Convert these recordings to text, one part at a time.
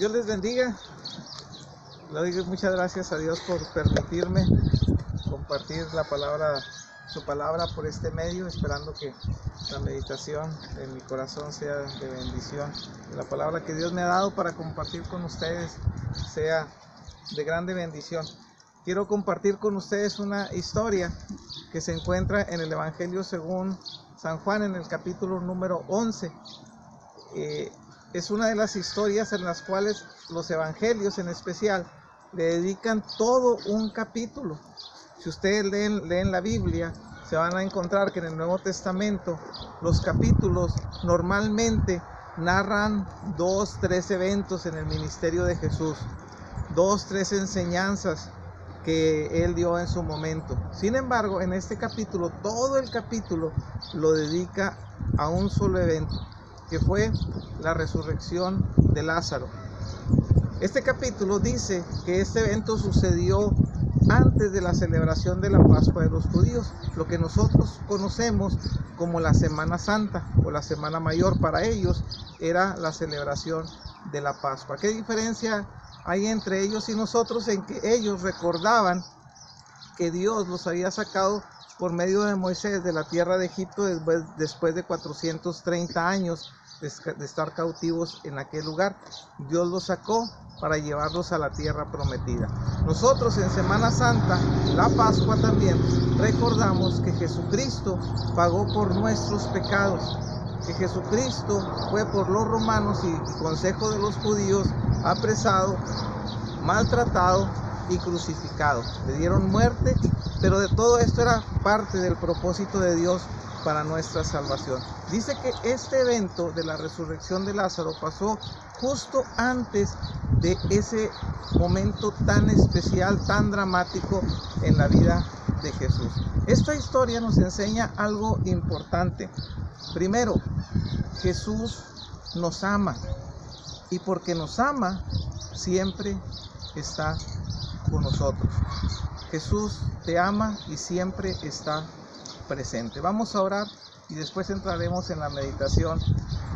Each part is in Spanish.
Dios les bendiga. Le doy muchas gracias a Dios por permitirme compartir su palabra por este medio, esperando que la meditación de mi corazón sea de bendición. Y la palabra que Dios me ha dado para compartir con ustedes sea de grande bendición. Quiero compartir con ustedes una historia que se encuentra en el Evangelio según San Juan, en el capítulo número 11. Es una de las historias en las cuales los evangelios en especial le dedican todo un capítulo. Si ustedes leen la Biblia, se van a encontrar que en el Nuevo Testamento los capítulos normalmente narran 2-3 eventos en el ministerio de Jesús, 2-3 enseñanzas que él dio en su momento. Sin embargo, en este capítulo, todo el capítulo lo dedica a un solo evento, que fue la resurrección de Lázaro. Este capítulo dice que este evento sucedió antes de la celebración de la Pascua de los judíos, lo que nosotros conocemos como la Semana Santa o la Semana Mayor. Para ellos era la celebración de la Pascua. ¿Qué diferencia hay entre ellos y nosotros? En que ellos recordaban que Dios los había sacado por medio de Moisés de la tierra de Egipto después de 430 años de estar cautivos en aquel lugar. Dios los sacó para llevarlos a la tierra prometida. Nosotros en Semana Santa, la Pascua también, recordamos que Jesucristo pagó por nuestros pecados, que Jesucristo fue por los romanos y consejo de los judíos apresado, maltratado y crucificado. Le dieron muerte, pero de todo esto era parte del propósito de Dios para nuestra salvación. Dice que este evento de la resurrección de Lázaro pasó justo antes de ese momento tan especial, tan dramático en la vida de Jesús. Esta historia nos enseña algo importante. Primero, Jesús nos ama, y porque nos ama, siempre está con nosotros. Jesús te ama y siempre está presente. Vamos a orar y después entraremos en la meditación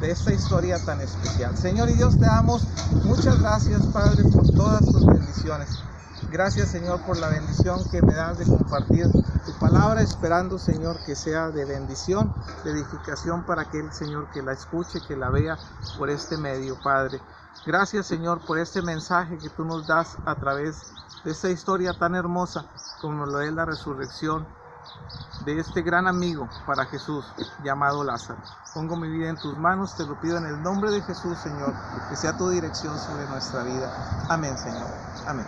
de esta historia tan especial. Señor y Dios, te damos muchas gracias, Padre, por todas tus bendiciones. Gracias, Señor, por la bendición que me das de compartir tu palabra, esperando, Señor, que sea de bendición, de edificación para aquel, Señor, que la escuche, que la vea por este medio, Padre. Gracias, Señor, por este mensaje que tú nos das a través de esta historia tan hermosa como lo es la resurrección de este gran amigo para Jesús llamado Lázaro. Pongo mi vida en tus manos, te lo pido en el nombre de Jesús, Señor, que sea tu dirección sobre nuestra vida. Amén, Señor. Amén.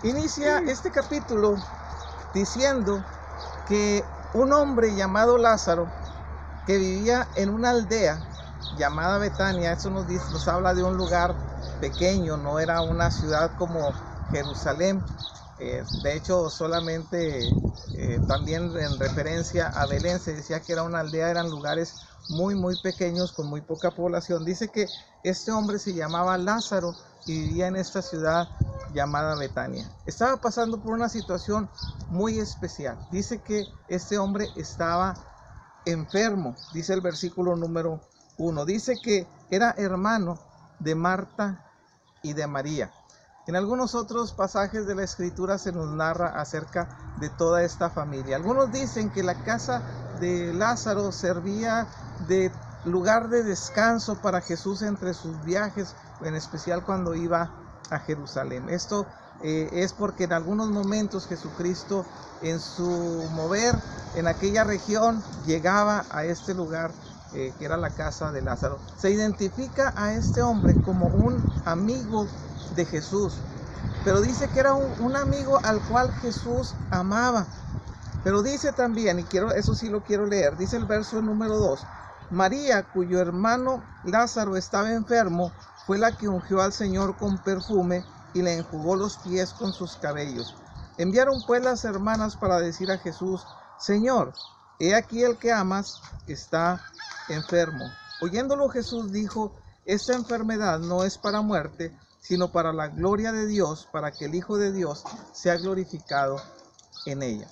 Inicia este capítulo diciendo que un hombre llamado Lázaro, que vivía en una aldea llamada Betania, eso nos habla de un lugar pequeño, no era una ciudad como Jerusalén. De hecho, solamente también en referencia a Belén se decía que era una aldea, eran lugares muy pequeños con muy poca población. Dice que este hombre se llamaba Lázaro y vivía en esta ciudad llamada Betania. Estaba pasando por una situación muy especial. Dice que este hombre estaba enfermo, dice el versículo número 1. Dice que era hermano de Marta y de María. En algunos otros pasajes de la Escritura se nos narra acerca de toda esta familia. Algunos dicen que la casa de Lázaro servía de lugar de descanso para Jesús entre sus viajes, en especial cuando iba a Jerusalén. Esto es porque en algunos momentos Jesucristo, en su mover en aquella región, llegaba a este lugar que era la casa de Lázaro. Se identifica a este hombre como un amigo de Jesús, pero dice que era un amigo al cual Jesús amaba. Pero dice también, y eso sí lo quiero leer, dice el verso número 2: María, cuyo hermano Lázaro estaba enfermo, fue la que ungió al Señor con perfume y le enjugó los pies con sus cabellos. Enviaron pues las hermanas para decir a Jesús: Señor, he aquí el que amas está enfermo. Oyéndolo Jesús dijo: esta enfermedad no es para muerte, sino para la gloria de Dios, para que el Hijo de Dios sea glorificado en ella.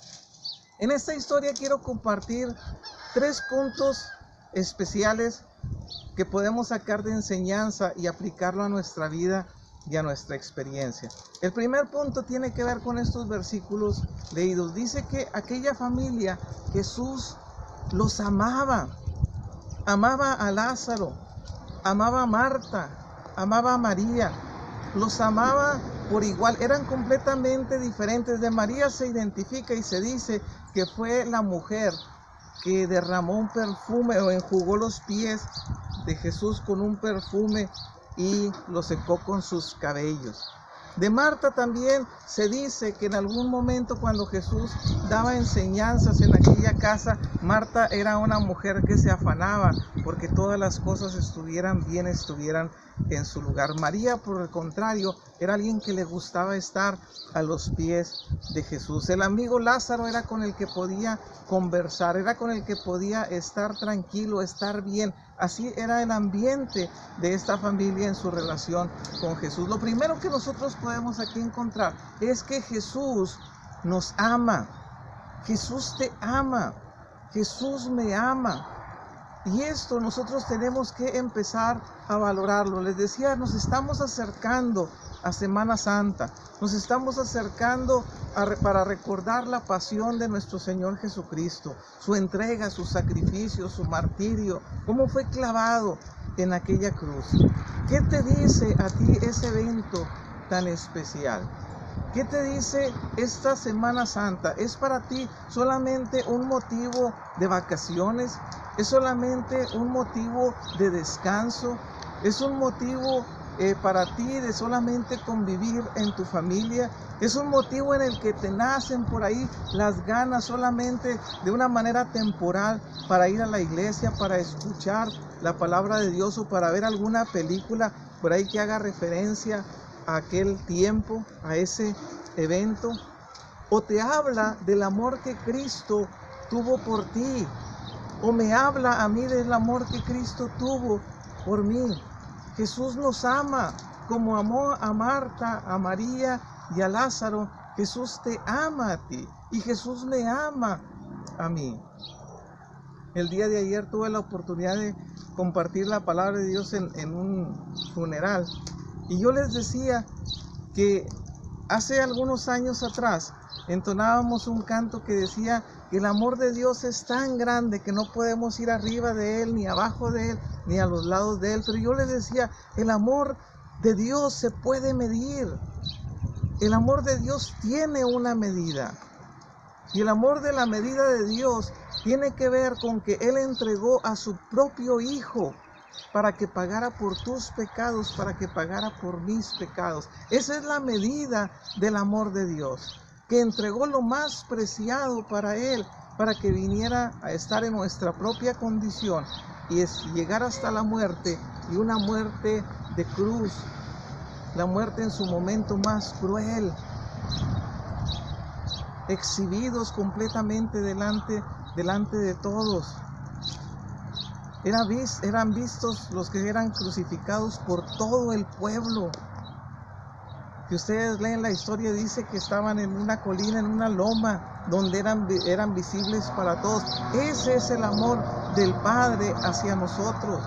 En esta historia quiero compartir 3 puntos especiales que podemos sacar de enseñanza y aplicarlo a nuestra vida y a nuestra experiencia. El primer punto tiene que ver con estos versículos leídos. Dice que aquella familia, Jesús los amaba. Amaba a Lázaro, amaba a Marta, amaba a María. Los amaba por igual. Eran completamente diferentes. De María se identifica y se dice que fue la mujer que derramó un perfume o enjugó los pies de Jesús con un perfume y lo secó con sus cabellos. De Marta también se dice que en algún momento cuando Jesús daba enseñanzas en aquella casa, Marta era una mujer que se afanaba porque todas las cosas estuvieran bien, estuvieran en su lugar. María, por el contrario, era alguien que le gustaba estar a los pies de Jesús. El amigo Lázaro era con el que podía conversar, era con el que podía estar tranquilo, estar bien. Así era el ambiente de esta familia en su relación con Jesús. Lo primero que nosotros podemos aquí encontrar es que Jesús nos ama. Jesús te ama. Jesús me ama. Y esto nosotros tenemos que empezar a valorarlo. Les decía, nos estamos acercando a Semana Santa. Nos estamos acercando para recordar la pasión de nuestro Señor Jesucristo, su entrega, su sacrificio, su martirio, cómo fue clavado en aquella cruz. ¿Qué te dice a ti ese evento tan especial? ¿Qué te dice esta Semana Santa? ¿Es para ti solamente un motivo de vacaciones? ¿Es solamente un motivo de descanso? ¿Es un motivo para ti de solamente convivir en tu familia? ¿Es un motivo en el que te nacen por ahí las ganas solamente de una manera temporal para ir a la iglesia, para escuchar la palabra de Dios o para ver alguna película por ahí que haga referencia a aquel tiempo, a ese evento? ¿O te habla del amor que Cristo tuvo por ti? ¿O me habla a mí del amor que Cristo tuvo por mí? Jesús nos ama como amó a Marta, a María y a Lázaro. Jesús te ama a ti y Jesús me ama a mí. El día de ayer tuve la oportunidad de compartir la palabra de Dios en un funeral y yo les decía que hace algunos años atrás entonábamos un canto que decía que el amor de Dios es tan grande que no podemos ir arriba de Él, ni abajo de Él, ni a los lados de Él. Pero yo les decía, el amor de Dios se puede medir. El amor de Dios tiene una medida. Y el amor de la medida de Dios tiene que ver con que Él entregó a su propio Hijo para que pagara por tus pecados, para que pagara por mis pecados. Esa es la medida del amor de Dios, que entregó lo más preciado para Él, para que viniera a estar en nuestra propia condición y llegar hasta la muerte, y una muerte de cruz, la muerte en su momento más cruel, exhibidos completamente delante de todos. Eran vistos los que eran crucificados por todo el pueblo. Que ustedes leen la historia, dice que estaban en una colina, en una loma, donde eran visibles para todos. Ese es el amor del Padre hacia nosotros.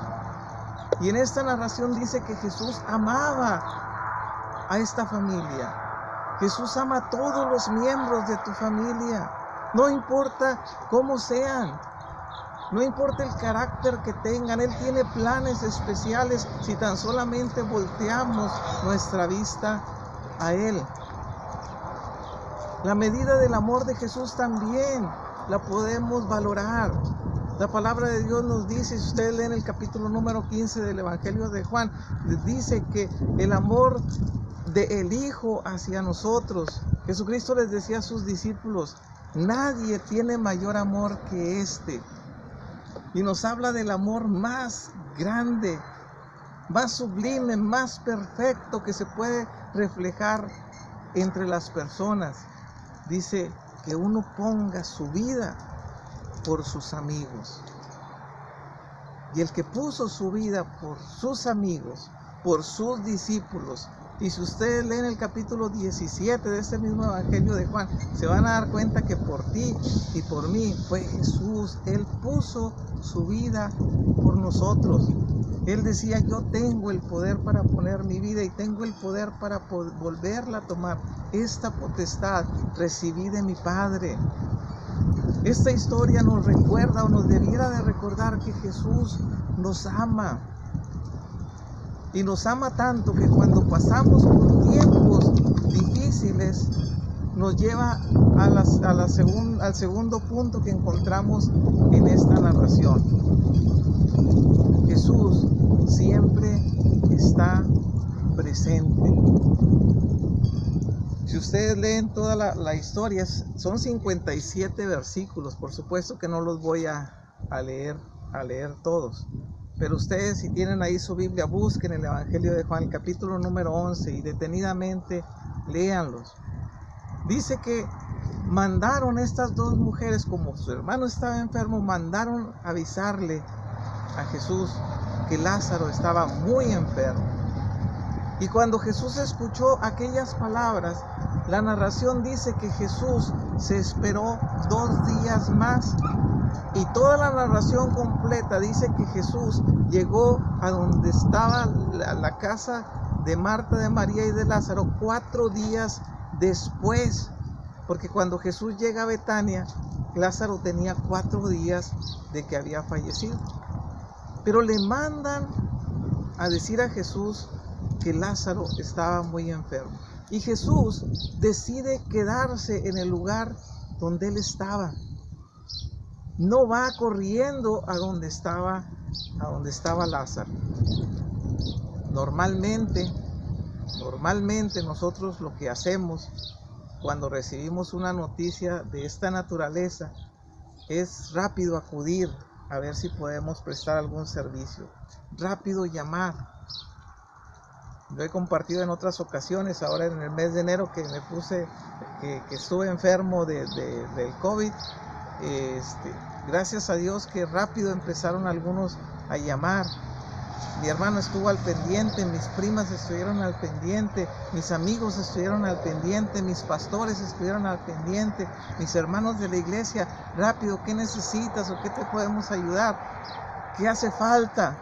Y en esta narración dice que Jesús amaba a esta familia. Jesús ama a todos los miembros de tu familia, no importa cómo sean, no importa el carácter que tengan. Él tiene planes especiales si tan solamente volteamos nuestra vista a Él. La medida del amor de Jesús también la podemos valorar. La palabra de Dios nos dice, si ustedes leen el capítulo número 15 del Evangelio de Juan, les dice que el amor del Hijo hacia nosotros, Jesucristo les decía a sus discípulos, nadie tiene mayor amor que este. Y nos habla del amor más grande, más sublime, más perfecto que se puede reflejar entre las personas. Dice que uno ponga su vida por sus amigos. Y el que puso su vida por sus amigos, por sus discípulos, y si ustedes leen el capítulo 17 de este mismo Evangelio de Juan, se van a dar cuenta que por ti y por mí fue Jesús. Él puso su vida por nosotros. Él decía, yo tengo el poder para poner mi vida y tengo el poder para volverla a tomar. Esta potestad recibí de mi Padre. Esta historia nos recuerda o nos debiera de recordar que Jesús nos ama. Y nos ama tanto que cuando pasamos por tiempos difíciles nos lleva al segundo punto que encontramos en esta narración. Jesús siempre está presente. Si ustedes leen toda la historia, son 57 versículos. Por supuesto que no los voy a leer todos. Pero ustedes, si tienen ahí su Biblia, busquen el Evangelio de Juan, el capítulo número 11, y detenidamente léanlos. Dice que mandaron estas dos mujeres, como su hermano estaba enfermo, mandaron avisarle a Jesús que Lázaro estaba muy enfermo. Y cuando Jesús escuchó aquellas palabras, la narración dice que Jesús se esperó 2 días más. Y toda la narración completa dice que Jesús llegó a donde estaba la casa de Marta, de María y de Lázaro 4 días después. Porque cuando Jesús llega a Betania, Lázaro tenía 4 días de que había fallecido. Pero le mandan a decir a Jesús que Lázaro estaba muy enfermo. Y Jesús decide quedarse en el lugar donde él estaba. No va corriendo a donde estaba Lázaro. Normalmente nosotros lo que hacemos cuando recibimos una noticia de esta naturaleza es rápido acudir a ver si podemos prestar algún servicio, rápido llamar. Lo he compartido en otras ocasiones, ahora en el mes de enero que estuve enfermo del COVID. Gracias a Dios que rápido empezaron algunos a llamar. Mi hermano estuvo al pendiente, mis primas estuvieron al pendiente, mis amigos estuvieron al pendiente, mis pastores estuvieron al pendiente, mis hermanos de la iglesia, rápido, ¿qué necesitas o qué te podemos ayudar? ¿Qué hace falta?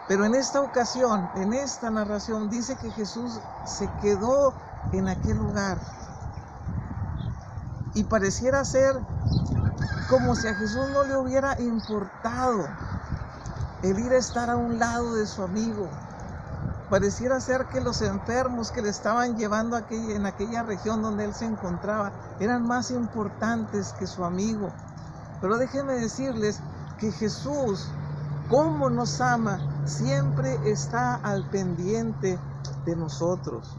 Pero en esta ocasión, en esta narración, dice que Jesús se quedó en aquel lugar. Y pareciera ser como si a Jesús no le hubiera importado el ir a estar a un lado de su amigo. Pareciera ser que los enfermos que le estaban llevando en aquella región donde él se encontraba eran más importantes que su amigo. Pero déjenme decirles que Jesús, como nos ama, siempre está al pendiente de nosotros.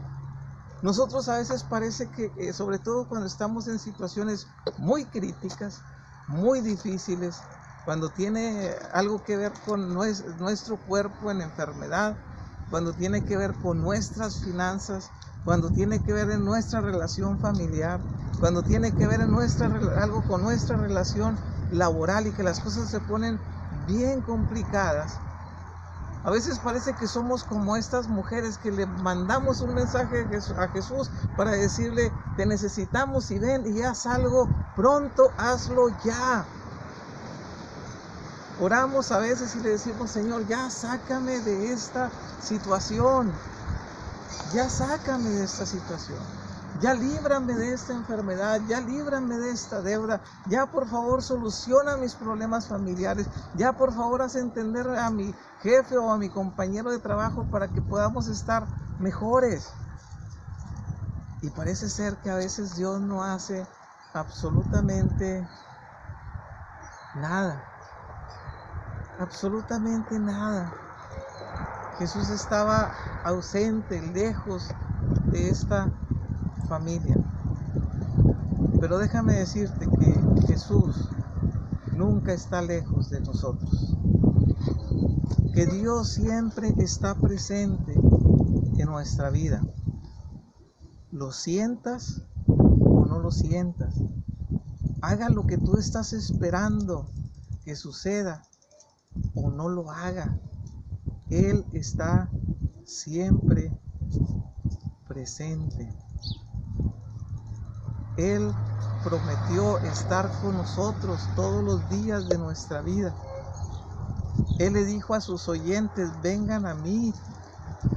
Nosotros a veces parece que, sobre todo cuando estamos en situaciones muy críticas, muy difíciles, cuando tiene algo que ver con nuestro cuerpo en enfermedad, cuando tiene que ver con nuestras finanzas, cuando tiene que ver en nuestra relación familiar, cuando tiene que ver en algo con nuestra relación laboral y que las cosas se ponen bien complicadas. A veces parece que somos como estas mujeres que le mandamos un mensaje a Jesús para decirle, te necesitamos y ven y haz algo pronto, hazlo ya. Oramos a veces y le decimos, Señor, ya sácame de esta situación, ya sácame de esta situación, ya líbrame de esta enfermedad, ya líbrame de esta deuda, ya por favor soluciona mis problemas familiares, ya por favor haz entender a mi jefe o a mi compañero de trabajo para que podamos estar mejores. Y parece ser que a veces Dios no hace absolutamente nada. Absolutamente nada. Jesús estaba ausente, lejos de esta familia. Pero déjame decirte que Jesús nunca está lejos de nosotros. Que Dios siempre está presente en nuestra vida. Lo sientas o no lo sientas. Haga lo que tú estás esperando que suceda o no lo haga. Él está siempre presente. Él prometió estar con nosotros todos los días de nuestra vida. Él le dijo a sus oyentes: vengan a mí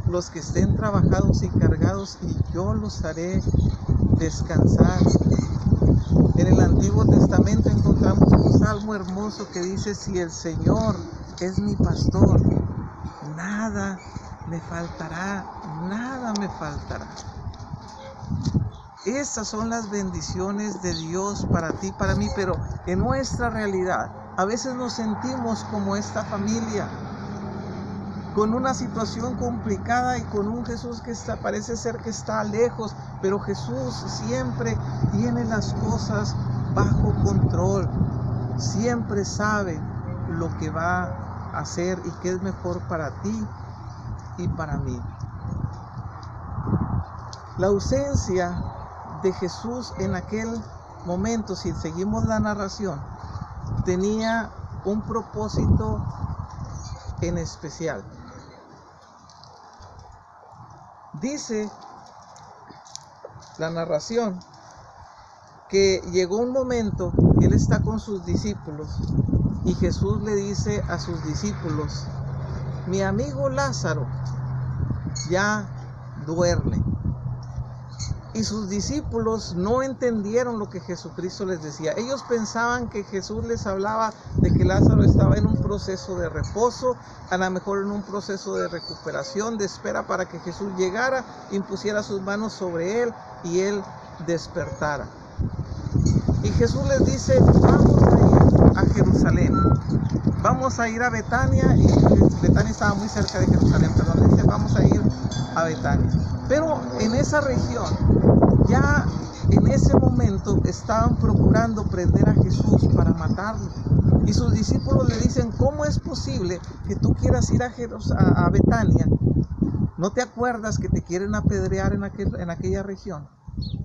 los que estén trabajados y cargados, y yo los haré descansar. En el Antiguo Testamento encontramos un salmo hermoso que dice: si el Señor es mi pastor, nada me faltará, nada me faltará. Estas son las bendiciones de Dios para ti, para mí, pero en nuestra realidad a veces nos sentimos como esta familia, con una situación complicada y con un Jesús que parece ser que está lejos, pero Jesús siempre tiene las cosas bajo control, siempre sabe lo que va a hacer y qué es mejor para ti y para mí. La ausencia de Jesús en aquel momento, si seguimos la narración, tenía un propósito en especial. Dice la narración que llegó un momento que Él está con sus discípulos y Jesús le dice a sus discípulos: mi amigo Lázaro ya duerme. Y sus discípulos no entendieron lo que Jesucristo les decía. Ellos pensaban que Jesús les hablaba de que Lázaro estaba en un proceso de reposo, a lo mejor en un proceso de recuperación, de espera para que Jesús llegara, impusiera sus manos sobre él y él despertara. Y Jesús les dice: vamos a ir a Jerusalén, vamos a ir a Betania. Y Betania estaba muy cerca de Jerusalén, perdón, dice: vamos a ir a Betania. Pero en esa región, ya en ese momento, estaban procurando prender a Jesús para matarlo. Y sus discípulos le dicen: ¿cómo es posible que tú quieras ir a Betania? ¿No te acuerdas que te quieren apedrear en aquella región?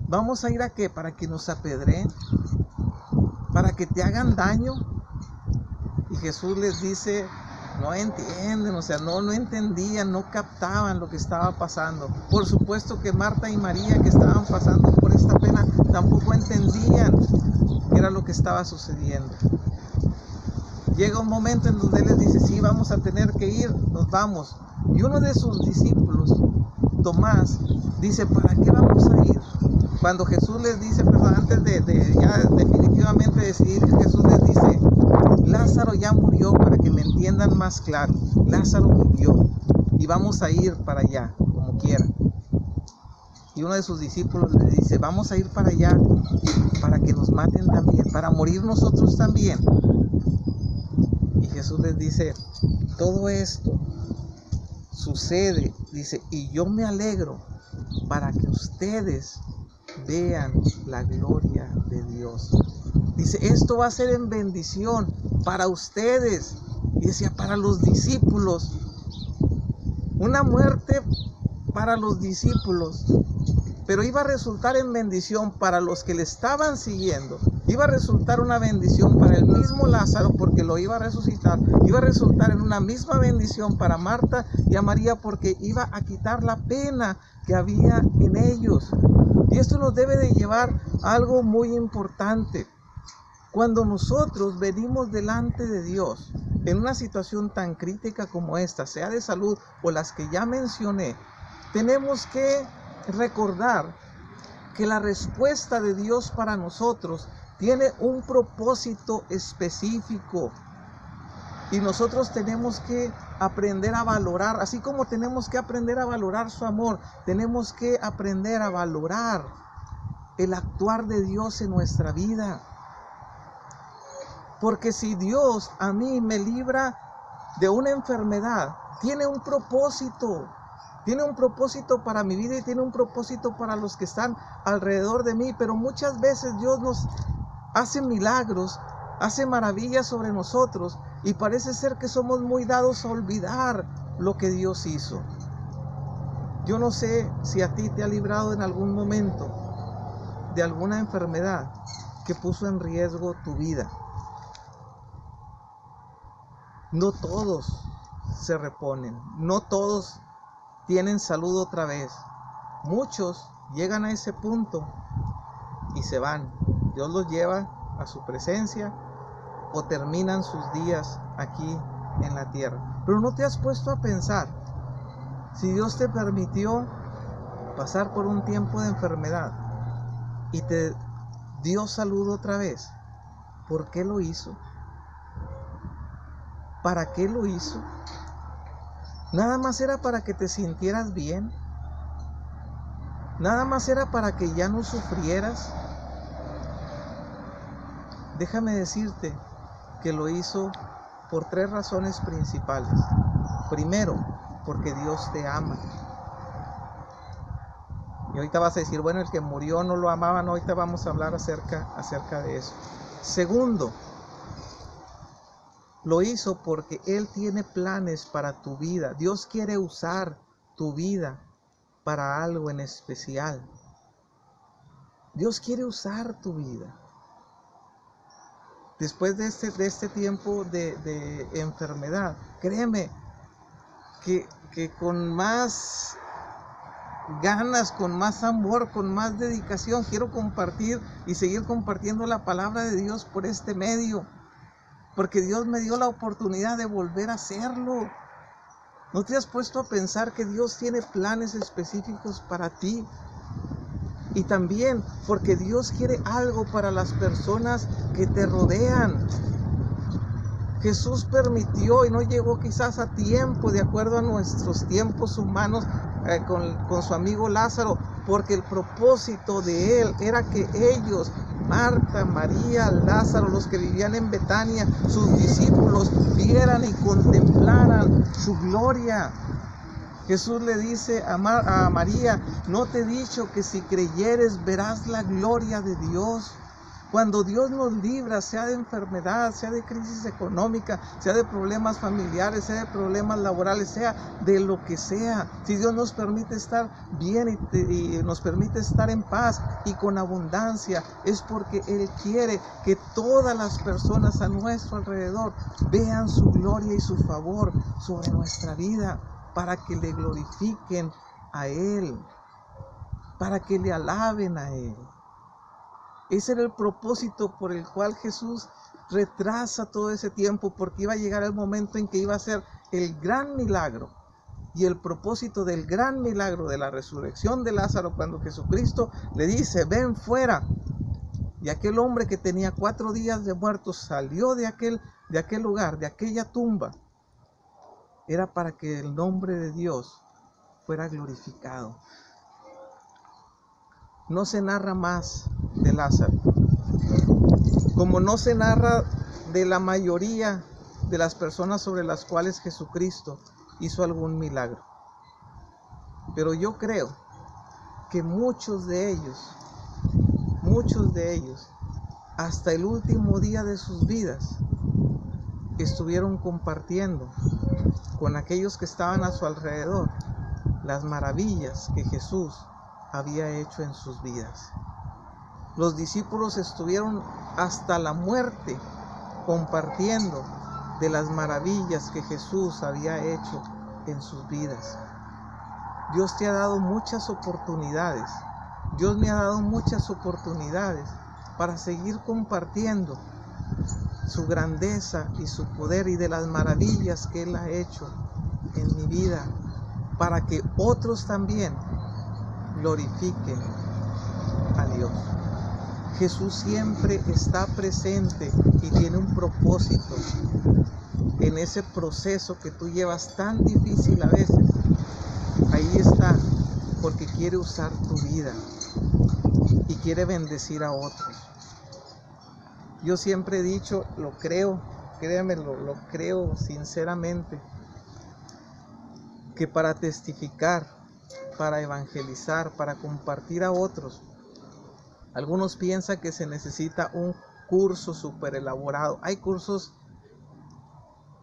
¿Vamos a ir a qué? ¿Para que nos apedreen? ¿Para que te hagan daño? Y Jesús les dice: no entienden, no entendían, no captaban lo que estaba pasando. Por supuesto que Marta y María, que estaban pasando por esta pena, tampoco entendían qué era lo que estaba sucediendo. Llega un momento en donde Él les dice: sí, vamos a tener que ir, nos vamos. Y uno de sus discípulos, Tomás, dice: ¿para qué vamos a ir? Cuando Jesús les dice, antes de ya definitivamente decidir, Jesús les dice: Lázaro ya murió, para que me entiendan más claro. Lázaro murió y vamos a ir para allá, como quiera. Y uno de sus discípulos le dice: vamos a ir para allá para que nos maten también, para morir nosotros también. Y Jesús les dice: todo esto sucede, dice, y yo me alegro para que ustedes vean la gloria de Dios. Dice: esto va a ser en bendición para ustedes. Y decía: para los discípulos. Una muerte para los discípulos, pero iba a resultar en bendición para los que le estaban siguiendo. Iba a resultar una bendición para el mismo Lázaro, porque lo iba a resucitar. Iba a resultar en una misma bendición para Marta y a María, porque iba a quitar la pena que había en ellos. Y esto nos debe de llevar a algo muy importante. Cuando nosotros venimos delante de Dios en una situación tan crítica como esta, sea de salud o las que ya mencioné, tenemos que recordar que la respuesta de Dios para nosotros tiene un propósito específico. Y nosotros tenemos que aprender a valorar, así como tenemos que aprender a valorar su amor, tenemos que aprender a valorar el actuar de Dios en nuestra vida. Porque si Dios a mí me libra de una enfermedad, tiene un propósito. Tiene un propósito para mi vida y tiene un propósito para los que están alrededor de mí. Pero muchas veces Dios nos hace milagros, hace maravillas sobre nosotros, y parece ser que somos muy dados a olvidar lo que Dios hizo. Yo no sé si a ti te ha librado en algún momento de alguna enfermedad que puso en riesgo tu vida. No todos se reponen, no todos tienen salud otra vez. Muchos llegan a ese punto y se van. Dios los lleva a su presencia o terminan sus días aquí en la tierra. Pero no te has puesto a pensar, si Dios te permitió pasar por un tiempo de enfermedad y te dio salud otra vez, ¿por qué lo hizo? ¿Para qué lo hizo? Nada más era para que te sintieras bien. Nada más era para que ya no sufrieras. Déjame decirte que lo hizo por 3 razones principales. Primero, porque Dios te ama. Y ahorita vas a decir, bueno, el que murió no lo amaba. No, ahorita vamos a hablar acerca de eso. Segundo, lo hizo porque Él tiene planes para tu vida. Dios quiere usar tu vida para algo en especial. Dios quiere usar tu vida. Después de este tiempo de enfermedad, créeme que con más ganas, con más amor, con más dedicación, quiero compartir y seguir compartiendo la palabra de Dios por este medio, porque Dios me dio la oportunidad de volver a hacerlo. ¿No te has puesto a pensar que Dios tiene planes específicos para ti? Y también porque Dios quiere algo para las personas que te rodean. Jesús permitió y no llegó quizás a tiempo, de acuerdo a nuestros tiempos humanos, con su amigo Lázaro, porque el propósito de Él era que ellos, Marta, María, Lázaro, los que vivían en Betania, sus discípulos, vieran y contemplaran su gloria. Jesús le dice a María, ¿no te he dicho que si creyeres verás la gloria de Dios? Cuando Dios nos libra, sea de enfermedad, sea de crisis económica, sea de problemas familiares, sea de problemas laborales, sea de lo que sea, si Dios nos permite estar bien y nos permite estar en paz y con abundancia, es porque Él quiere que todas las personas a nuestro alrededor vean su gloria y su favor sobre nuestra vida, para que le glorifiquen a Él, para que le alaben a Él. Ese era el propósito por el cual Jesús retrasa todo ese tiempo, porque iba a llegar el momento en que iba a ser el gran milagro. Y el propósito del gran milagro de la resurrección de Lázaro, cuando Jesucristo le dice, ven fuera. Y aquel hombre que tenía 4 días de muerto salió de aquel lugar, de aquella tumba. Era para que el nombre de Dios fuera glorificado. No se narra más de Lázaro, como no se narra de la mayoría de las personas sobre las cuales Jesucristo hizo algún milagro. Pero yo creo que muchos de ellos, hasta el último día de sus vidas, estuvieron compartiendo con aquellos que estaban a su alrededor las maravillas que Jesús había hecho en sus vidas. Los discípulos estuvieron hasta la muerte compartiendo de las maravillas que Jesús había hecho en sus vidas. Dios te ha dado muchas oportunidades. Dios me ha dado muchas oportunidades para seguir compartiendo su grandeza y su poder y de las maravillas que Él ha hecho en mi vida, para que otros también glorifiquen a Dios. Jesús siempre está presente y tiene un propósito en ese proceso que tú llevas tan difícil a veces. Ahí está, porque quiere usar tu vida y quiere bendecir a otros. Yo siempre he dicho, lo creo, créeme, lo creo sinceramente, que para testificar, para evangelizar, para compartir a otros, algunos piensan que se necesita un curso súper elaborado. Hay cursos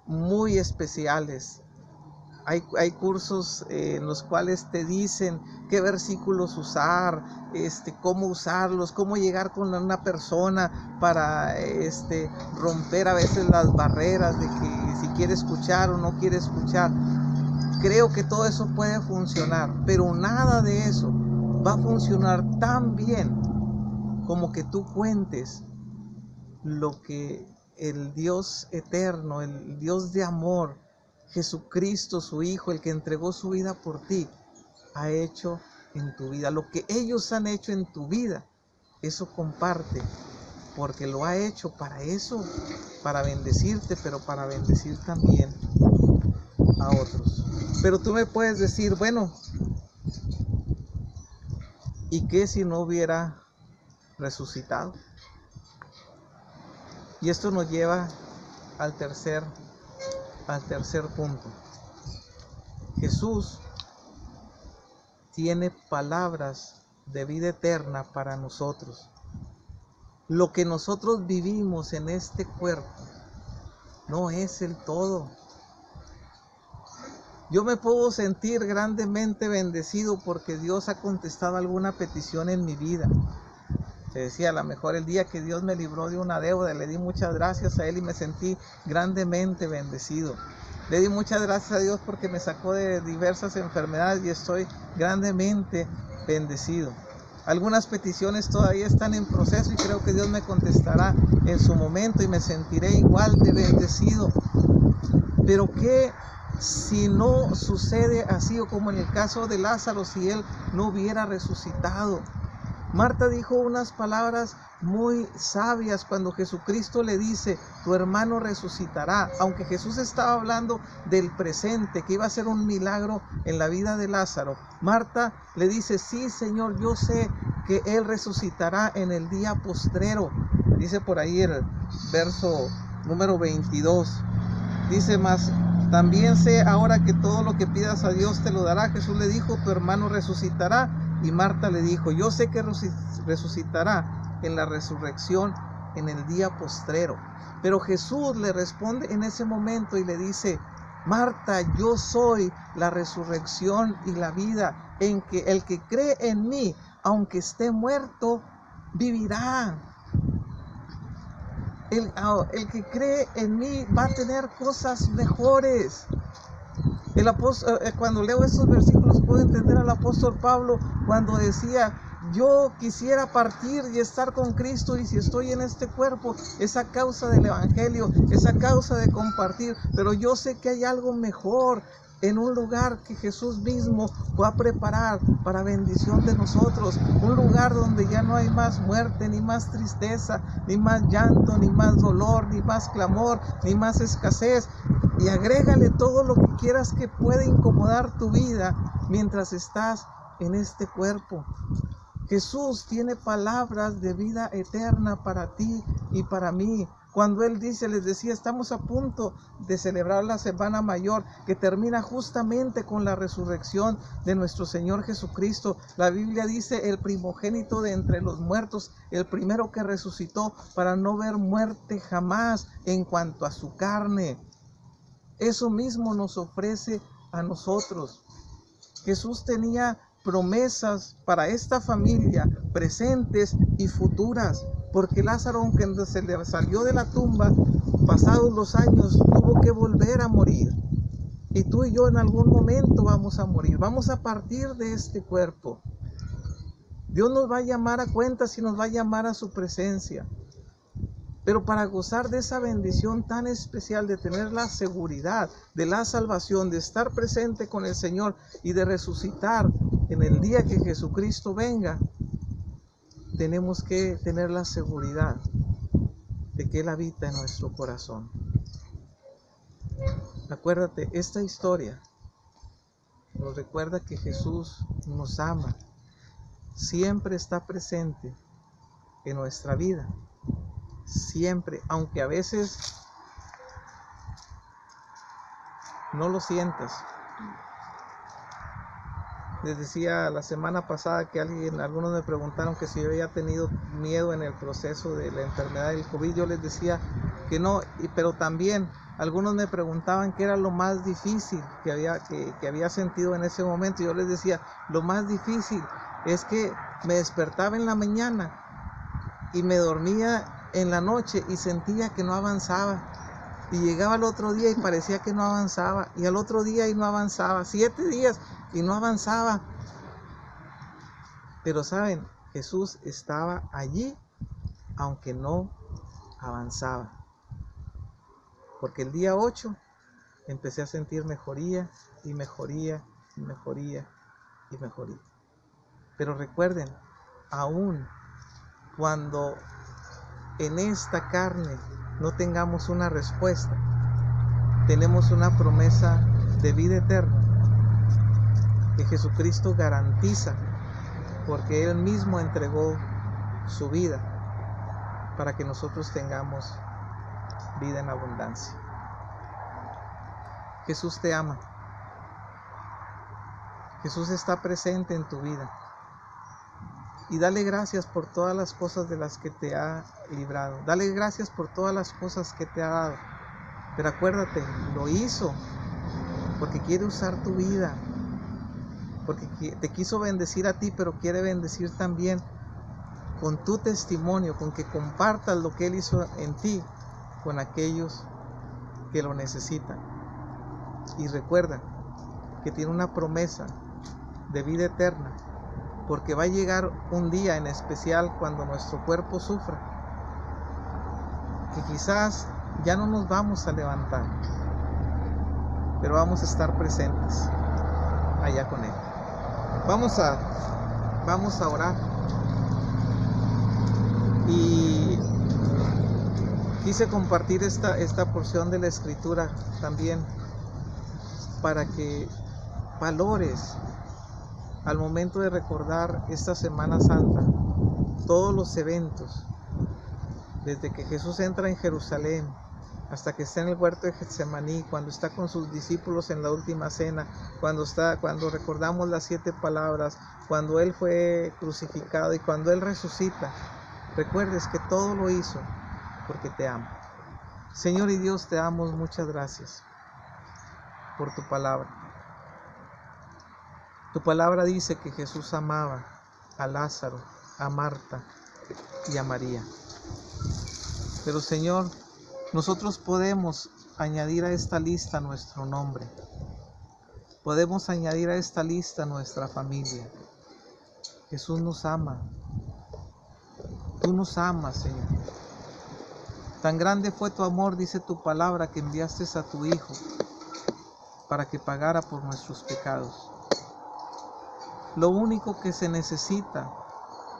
muy especiales. Hay cursos en los cuales te dicen qué versículos usar, cómo usarlos, cómo llegar con una persona para romper a veces las barreras de que si quiere escuchar o no quiere escuchar. Creo que todo eso puede funcionar, pero nada de eso va a funcionar tan bien como que tú cuentes lo que el Dios eterno, el Dios de amor, Jesucristo, su Hijo, el que entregó su vida por ti, ha hecho en tu vida. Lo que ellos han hecho en tu vida, eso comparte, porque lo ha hecho para eso, para bendecirte, pero para bendecir también a otros. Pero tú me puedes decir, bueno, ¿y qué si no hubiera resucitado? Y esto nos lleva al tercer punto. Jesús tiene palabras de vida eterna para nosotros. Lo que nosotros vivimos en este cuerpo no es el todo. Yo me puedo sentir grandemente bendecido porque Dios ha contestado alguna petición en mi vida. Te decía, a lo mejor el día que Dios me libró de una deuda, le di muchas gracias a Él y me sentí grandemente bendecido. Le di muchas gracias a Dios porque me sacó de diversas enfermedades y estoy grandemente bendecido. Algunas peticiones todavía están en proceso y creo que Dios me contestará en su momento y me sentiré igual de bendecido. Pero ¿qué si no sucede así, o como en el caso de Lázaro, si él no hubiera resucitado? Marta dijo unas palabras muy sabias cuando Jesucristo le dice, tu hermano resucitará. Aunque Jesús estaba hablando del presente, que iba a ser un milagro en la vida de Lázaro, Marta le dice, sí, Señor, yo sé que él resucitará en el día postrero. Dice por ahí el verso número 22. Dice más, también sé ahora que todo lo que pidas a Dios te lo dará. Jesús le dijo, tu hermano resucitará. Y Marta le dijo, yo sé que resucitará en la resurrección en el día postrero. Pero Jesús le responde en ese momento y le dice, Marta, yo soy la resurrección y la vida, en que el que cree en mí, aunque esté muerto, vivirá. El que cree en mí va a tener cosas mejores. Cuando leo estos versículos puedo entender al apóstol Pablo cuando decía, yo quisiera partir y estar con Cristo, y si estoy en este cuerpo es a causa del evangelio, es a causa de compartir, pero yo sé que hay algo mejor en un lugar que Jesús mismo va a preparar para bendición de nosotros, un lugar donde ya no hay más muerte, ni más tristeza, ni más llanto, ni más dolor, ni más clamor, ni más escasez. Y agrégale todo lo que quieras que pueda incomodar tu vida mientras estás en este cuerpo. Jesús tiene palabras de vida eterna para ti y para mí. Cuando Él dice, les decía, estamos a punto de celebrar la Semana Mayor, que termina justamente con la resurrección de nuestro Señor Jesucristo. La Biblia dice, el primogénito de entre los muertos, el primero que resucitó para no ver muerte jamás en cuanto a su carne. Eso mismo nos ofrece a nosotros. Jesús tenía promesas para esta familia, presentes y futuras, porque Lázaro, aunque se le salió de la tumba, pasados los años, tuvo que volver a morir. Y tú y yo en algún momento vamos a morir, vamos a partir de este cuerpo. Dios nos va a llamar a cuentas y nos va a llamar a su presencia. Pero para gozar de esa bendición tan especial, de tener la seguridad de la salvación, de estar presente con el Señor y de resucitar en el día que Jesucristo venga, tenemos que tener la seguridad de que Él habita en nuestro corazón. Acuérdate, esta historia nos recuerda que Jesús nos ama, siempre está presente en nuestra vida. Siempre, aunque a veces no lo sientas. Les decía la semana pasada que algunos me preguntaron que si yo había tenido miedo en el proceso de la enfermedad del COVID. Yo les decía que no, pero también algunos me preguntaban qué era lo más difícil que había sentido en ese momento. Yo les decía, lo más difícil es que me despertaba en la mañana y me dormía en la noche y sentía que no avanzaba, y llegaba al otro día y parecía que no avanzaba, y al otro día y no avanzaba, 7 días y no avanzaba. Pero saben, Jesús estaba allí aunque no avanzaba. porque el día 8 empecé a sentir mejoría y mejoría y mejoría y mejoría. Pero recuerden, aún cuando en esta carne no tengamos una respuesta, tenemos una promesa de vida eterna que Jesucristo garantiza, porque Él mismo entregó su vida para que nosotros tengamos vida en abundancia. Jesús te ama. Jesús está presente en tu vida. Y dale gracias por todas las cosas de las que te ha librado. Dale gracias por todas las cosas que te ha dado. Pero acuérdate, lo hizo porque quiere usar tu vida. Porque te quiso bendecir a ti, pero quiere bendecir también con tu testimonio, con que compartas lo que Él hizo en ti con aquellos que lo necesitan. Y recuerda que tiene una promesa de vida eterna, porque va a llegar un día en especial cuando nuestro cuerpo sufra, que quizás ya no nos vamos a levantar, pero vamos a estar presentes allá con Él. Vamos a orar. Y quise compartir esta porción de la Escritura también para que valores al momento de recordar esta Semana Santa todos los eventos, desde que Jesús entra en Jerusalén hasta que está en el huerto de Getsemaní, cuando está con sus discípulos en la última cena, cuando recordamos las 7 palabras, cuando Él fue crucificado y cuando Él resucita. Recuerdes que todo lo hizo porque te ama. Señor y Dios, te damos muchas gracias por tu palabra. Tu palabra dice que Jesús amaba a Lázaro, a Marta y a María. Pero Señor, nosotros podemos añadir a esta lista nuestro nombre. Podemos añadir a esta lista nuestra familia. Jesús nos ama. Tú nos amas, Señor. Tan grande fue tu amor, dice tu palabra, que enviaste a tu Hijo para que pagara por nuestros pecados. Lo único que se necesita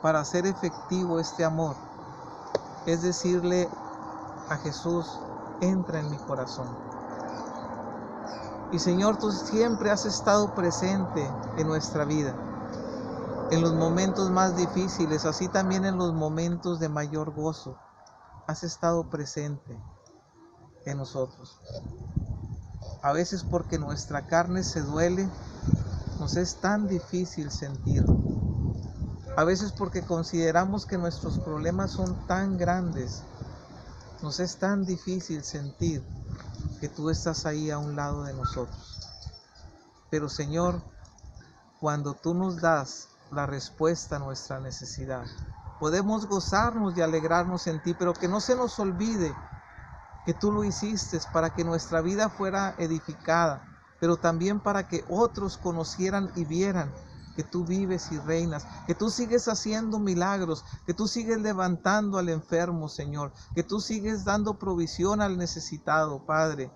para hacer efectivo este amor es decirle a Jesús: entra en mi corazón. Y Señor, tú siempre has estado presente en nuestra vida, en los momentos más difíciles, así también en los momentos de mayor gozo. Has estado presente en nosotros. A veces porque nuestra carne se duele, nos es tan difícil sentirlo. A veces porque consideramos que nuestros problemas son tan grandes, nos es tan difícil sentir que tú estás ahí a un lado de nosotros. Pero Señor, cuando tú nos das la respuesta a nuestra necesidad, podemos gozarnos y alegrarnos en ti, pero que no se nos olvide que tú lo hiciste para que nuestra vida fuera edificada, pero también para que otros conocieran y vieran que tú vives y reinas, que tú sigues haciendo milagros, que tú sigues levantando al enfermo, Señor, que tú sigues dando provisión al necesitado, Padre,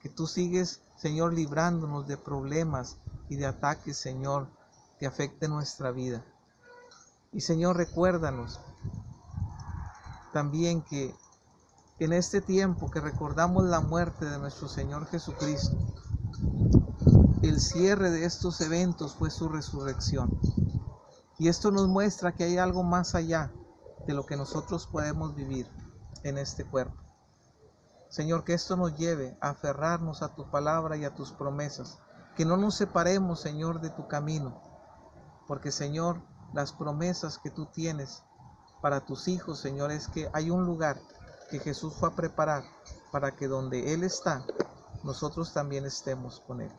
que tú sigues, Señor, librándonos de problemas y de ataques, Señor, que afecten nuestra vida. Y Señor, recuérdanos también que en este tiempo que recordamos la muerte de nuestro Señor Jesucristo, el cierre de estos eventos fue su resurrección. Y esto nos muestra que hay algo más allá de lo que nosotros podemos vivir en este cuerpo. Señor, que esto nos lleve a aferrarnos a tu palabra y a tus promesas. Que no nos separemos, Señor, de tu camino. Porque, Señor, las promesas que tú tienes para tus hijos, Señor, es que hay un lugar que Jesús fue a preparar para que donde Él está, nosotros también estemos con Él.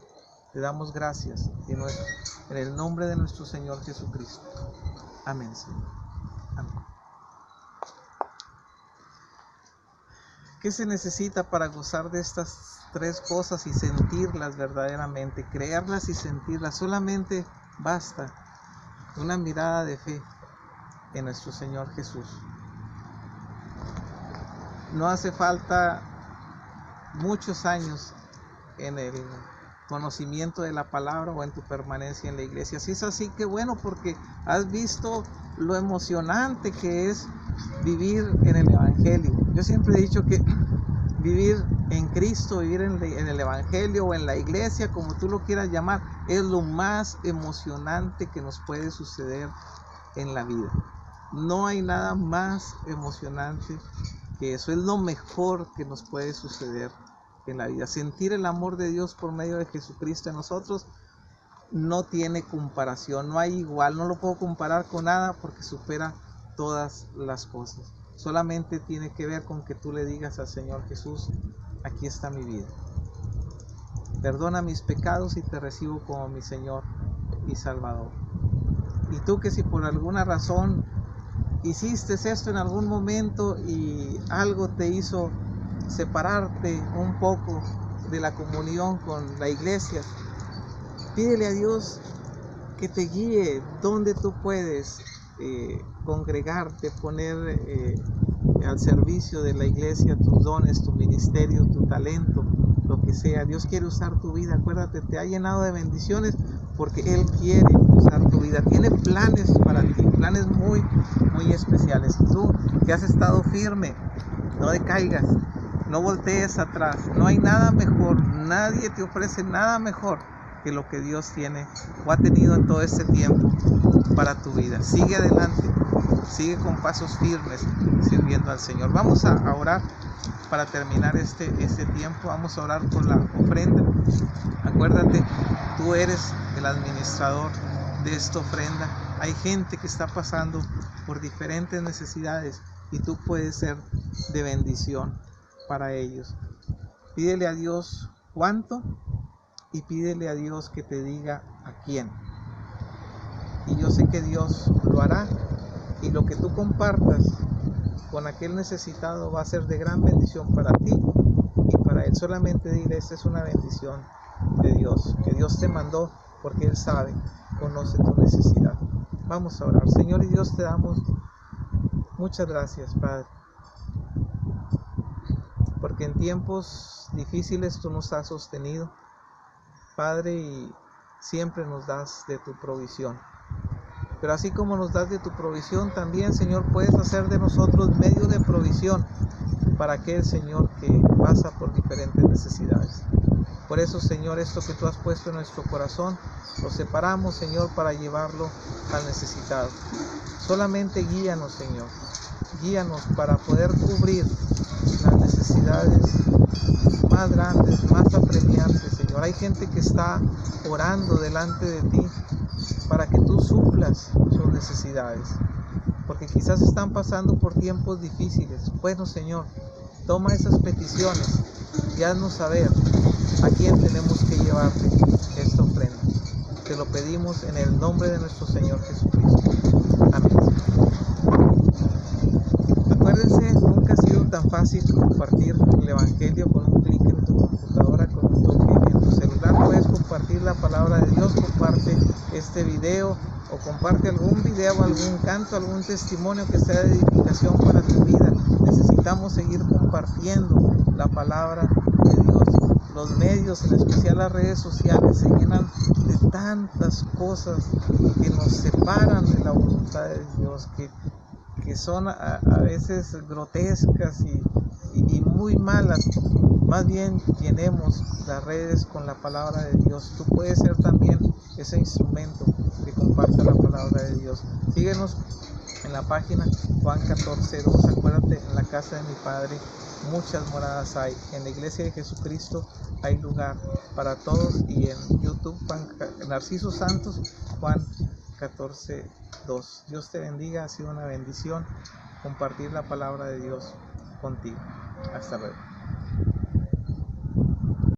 Te damos gracias en el nombre de nuestro Señor Jesucristo. Amén, Señor. Amén. ¿Qué se necesita para gozar de estas 3 cosas y sentirlas verdaderamente? Creerlas y sentirlas. Solamente basta una mirada de fe en nuestro Señor Jesús. No hace falta muchos años en el conocimiento de la palabra o en tu permanencia en la iglesia. Si es así, que bueno, porque has visto lo emocionante que es vivir en el Evangelio. Yo siempre he dicho que vivir en Cristo, vivir en el Evangelio o en la iglesia, como tú lo quieras llamar, es lo más emocionante que nos puede suceder en la vida. No hay nada más emocionante que eso. Es lo mejor que nos puede suceder en la vida. Sentir el amor de Dios por medio de Jesucristo en nosotros no tiene comparación, no hay igual, no lo puedo comparar con nada porque supera todas las cosas. Solamente tiene que ver con que tú le digas al Señor Jesús: aquí está mi vida, perdona mis pecados y te recibo como mi Señor y Salvador. Y tú, que si por alguna razón hiciste esto en algún momento y algo te hizo separarte un poco de la comunión con la iglesia, pídele a Dios que te guíe donde tú puedes congregarte, poner al servicio de la iglesia tus dones, tu ministerio, tu talento, lo que sea. Dios quiere usar tu vida. Acuérdate, te ha llenado de bendiciones porque Él quiere usar tu vida. Tiene planes para ti, planes muy, muy especiales. Tú que has estado firme, no decaigas, no voltees atrás. No hay nada mejor, nadie te ofrece nada mejor que lo que Dios tiene o ha tenido en todo este tiempo para tu vida. Sigue adelante, sigue con pasos firmes sirviendo al Señor. Vamos a orar para terminar este tiempo. Vamos a orar por la ofrenda. Acuérdate, tú eres el administrador de esta ofrenda. Hay gente que está pasando por diferentes necesidades y tú puedes ser de bendición para ellos. Pídele a Dios cuánto y pídele a Dios que te diga a quién. Y yo sé que Dios lo hará, y lo que tú compartas con aquel necesitado va a ser de gran bendición para ti y para él. Solamente dile: esta es una bendición de Dios, que Dios te mandó porque Él sabe, conoce tu necesidad. Vamos a orar. Señor y Dios, te damos muchas gracias, Padre, porque en tiempos difíciles tú nos has sostenido, Padre, y siempre nos das de tu provisión. Pero así como nos das de tu provisión, también, Señor, puedes hacer de nosotros medio de provisión para aquel, Señor, que pasa por diferentes necesidades. Por eso, Señor, esto que tú has puesto en nuestro corazón, lo separamos, Señor, para llevarlo al necesitado. Solamente guíanos, Señor. Guíanos para poder cubrir las necesidades más grandes, más apremiantes, Señor. Hay gente que está orando delante de ti para que tú suplas sus necesidades, porque quizás están pasando por tiempos difíciles. Bueno, Señor, toma esas peticiones y haznos saber a quién tenemos que llevarte esta ofrenda. Te lo pedimos en el nombre de nuestro Señor Jesucristo. Amén. Acuérdense, nunca ha sido tan fácil compartir el Evangelio. Con un clic en tu computadora, con un toque en tu celular, puedes compartir la palabra de Dios. Comparte este video o comparte algún video, algún canto, algún testimonio que sea de edificación para tu vida. Necesitamos seguir compartiendo la palabra de Dios. Los medios, en especial las redes sociales, se llenan de tantas cosas que nos separan de la voluntad de Dios, que son a veces grotescas y muy malas. Más bien, llenemos las redes con la palabra de Dios. Tú puedes ser también ese instrumento que comparta la palabra de Dios. Síguenos en la página Juan 14:2. Acuérdate, en la casa de mi Padre muchas moradas hay. En la iglesia de Jesucristo hay lugar para todos. Y en YouTube, Narciso Santos, Juan 14:2. Dios te bendiga. Ha sido una bendición compartir la palabra de Dios contigo. Hasta luego.